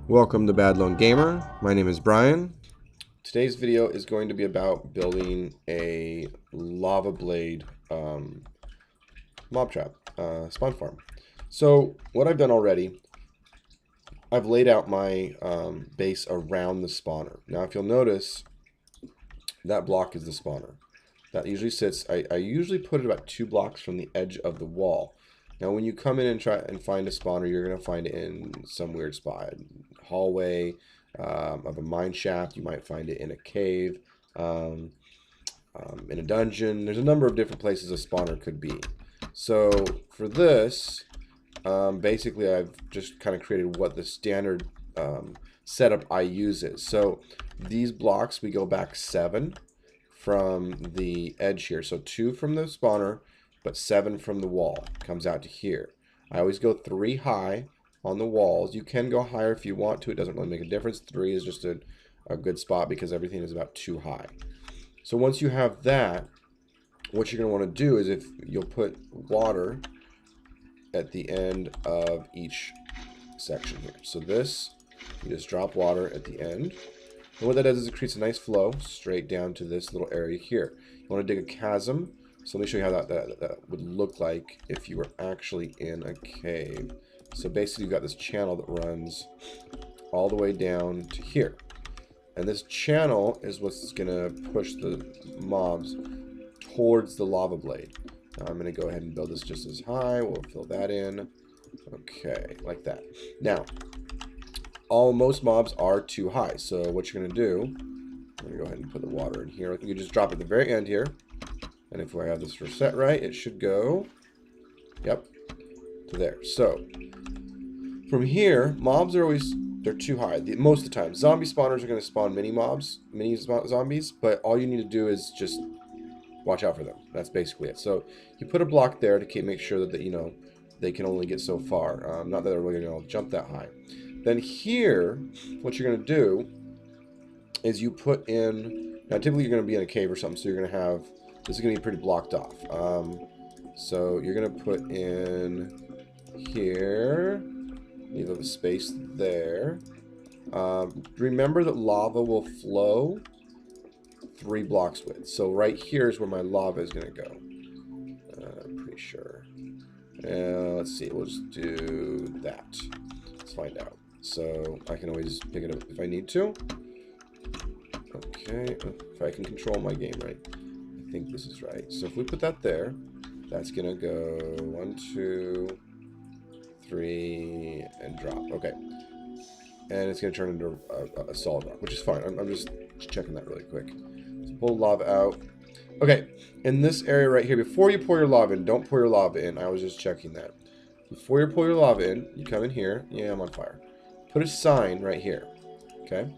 Welcome to Bad Lone Gamer. My name is Brian. Today's video is going to be about building a lava blade mob trap spawn farm. So what I've done already, I've laid out my base around the spawner. Now if you'll notice, that block is the spawner. That usually sits, I usually put it about 2 blocks from the edge of the wall. Now when you come in and try and find a spawner, you're going to find it in some weird spot. Hallway of a mine shaft. You might find it in a cave, in a dungeon. There's a number of different places a spawner could be. So for this, basically I've just kind of created what the standard setup I use is. So these blocks, we go back 7 from the edge here. So 2 from the spawner, but 7 from the wall. Comes out to here. I always go 3 high on the walls. You can go higher if you want to. It doesn't really make a difference. 3 is just a good spot because everything is about 2 high. So once you have that, what you're going to want to do is if you'll put water at the end of each section here. So this, you just drop water at the end. And what that does is it creates a nice flow straight down to this little area here. You want to dig a chasm. So let me show you how that would look like if you were actually in a cave. So basically you've got this channel that runs all the way down to here. And this channel is what's going to push the mobs towards the lava blade. Now I'm going to go ahead and build this just as high. We'll fill that in. Okay, like that. Now, most mobs are too high. So what you're going to do, I'm going to go ahead and put the water in here. You just drop it at the very end here. And if I have this set right, it should go, yep, to there. So, from here, mobs are always, they're too high. Most of the time. Zombie spawners are going to spawn mini zombies, but all you need to do is just watch out for them. That's basically it. So, you put a block there to make sure that, you know, they can only get so far. Not that they're really going to jump that high. Then here, what you're going to do is you put in, now typically you're going to be in a cave or something, so you're going to have, this is going to be pretty blocked off. So you're going to put in here, leave a space there. Remember that lava will flow 3 blocks width. So right here is where my lava is going to go. I'm pretty sure. Let's see, we'll just do that. Let's find out. So I can always pick it up if I need to. Okay, if I can control my game right. I think this is right. So if we put that there, that's gonna go 1, 2, 3, and drop. Okay, and it's gonna turn into a solid rock, which is fine. I'm just checking that really quick. So pull the lava out. Okay, in this area right here, before you pour your lava in, don't pour your lava in. I was just checking that. Before you pour your lava in, you come in here. Yeah, I'm on fire. Put a sign right here. Okay,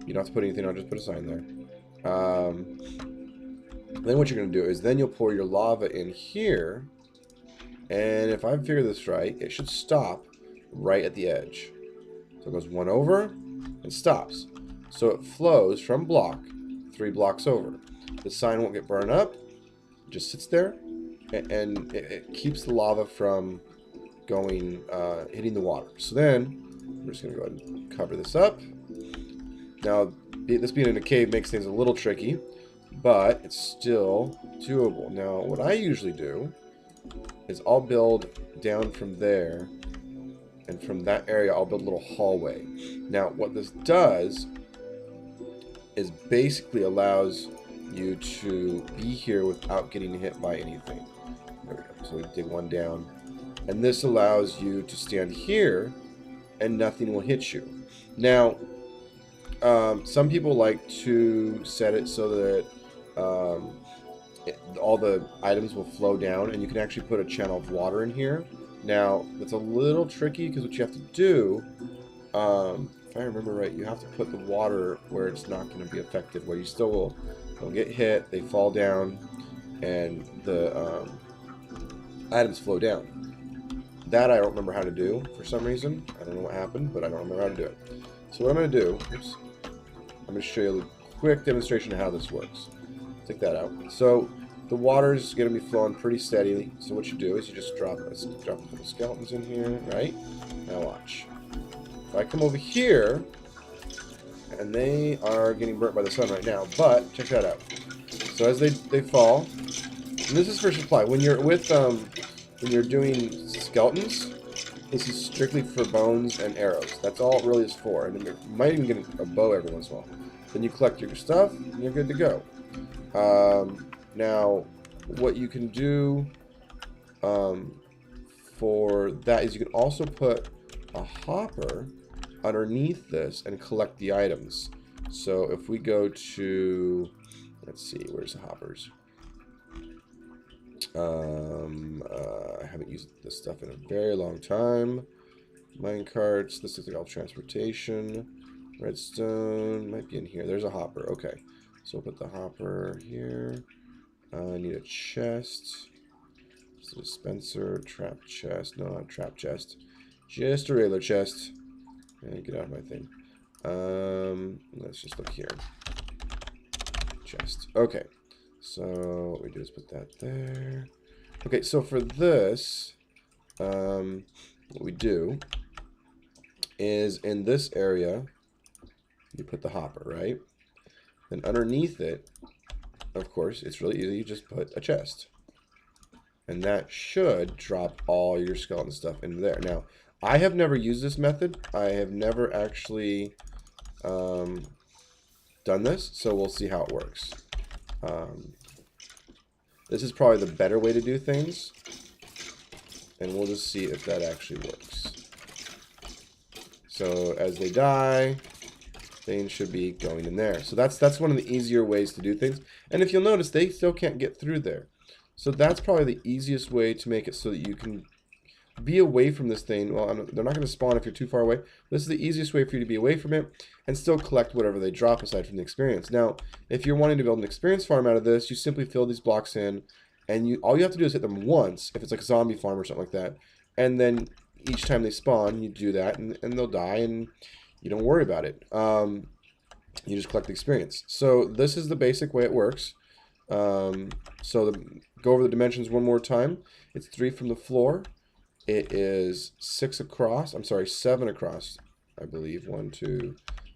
you don't have to put anything on. Just put a sign there. Then what you're going to do is then you'll pour your lava in here. And if I figure this right, it should stop right at the edge. So it goes 1 over and stops. So it flows from block 3 blocks over. The sign won't get burned up. It just sits there. And it keeps the lava from going, hitting the water. So then we're just going to go ahead and cover this up. Now, this being in a cave makes things a little tricky. But it's still doable. Now, what I usually do is I'll build down from there, and from that area I'll build a little hallway. Now, what this does is basically allows you to be here without getting hit by anything. There we go. So we dig one down. And this allows you to stand here, and nothing will hit you. Now, some people like to set it so that all the items will flow down, and you can actually put a channel of water in here. Now, that's a little tricky because what you have to do, if I remember right, you have to put the water where it's not going to be effective, where you still will get hit, they fall down, and the items flow down. That I don't remember how to do for some reason. I don't know what happened, but I don't remember how to do it. So what I'm going to do, oops, I'm going to show you a quick demonstration of how this works. Take that out. So the water is going to be flowing pretty steadily. So what you do is you just drop a couple skeletons in here, right? Now watch. If I come over here, and they are getting burnt by the sun right now, but check that out. So as they fall, and this is for supply. When you're with when you're doing skeletons, this is strictly for bones and arrows. That's all it really is for. And then you might even get a bow every once in a while. Then you collect your stuff, and you're good to go. Now, what you can do for that is you can also put a hopper underneath this and collect the items. So if we go to, let's see, where's the hoppers? I haven't used this stuff in a very long time. Mine carts. This looks like all transportation. Redstone might be in here. There's a hopper. Okay, so we'll put the hopper here. I need a chest. It's a dispenser. Trap chest. No, not trap chest. Just a regular chest. And get out of my thing. Let's just look here. Chest. Okay. So what we do is put that there. Okay, so for this, what we do is in this area, you put the hopper, right? Then underneath it, of course, it's really easy. You just put a chest. And that should drop all your skeleton stuff into there. Now, I have never used this method. I have never actually done this, so we'll see how it works. This is probably the better way to do things, and we'll just see if that actually works. So as they die, things should be going in there. So that's one of the easier ways to do things. And if you'll notice, they still can't get through there. So that's probably the easiest way to make it so that you can be away from this thing. Well, they're not going to spawn if you're too far away. This is the easiest way for you to be away from it and still collect whatever they drop aside from the experience. Now, if you're wanting to build an experience farm out of this, you simply fill these blocks in, and all you have to do is hit them once, if it's like a zombie farm or something like that. And then each time they spawn, you do that, and they'll die, and you don't worry about it. You just collect the experience. So this is the basic way it works. Go over the dimensions one more time. It's 3 from the floor. It is 6 across. I'm sorry, 7 across, I believe. 1, 2,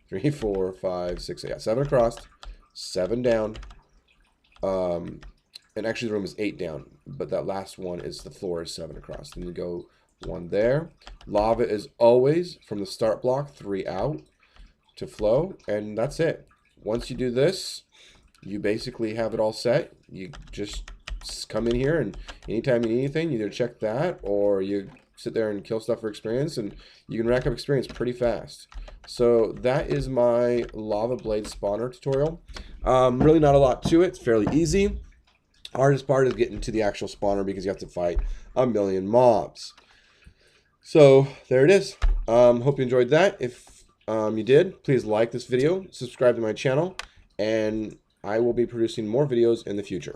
3, 4, 5, 6, 8. Yeah, 7 across, 7 down. And actually the room is 8 down, but that last one is the floor is 7 across. Then you go 1 there. Lava is always from the start block 3 out to flow, and that's it. Once you do this, you basically have it all set. You just come in here, and anytime you need anything, you either check that or you sit there and kill stuff for experience, and you can rack up experience pretty fast. So that is my lava blade spawner tutorial. Really not a lot to it. It's fairly easy. Hardest part is getting to the actual spawner because you have to fight a million mobs. So there it is. Hope you enjoyed that. If you did, please like this video, subscribe to my channel, and I will be producing more videos in the future.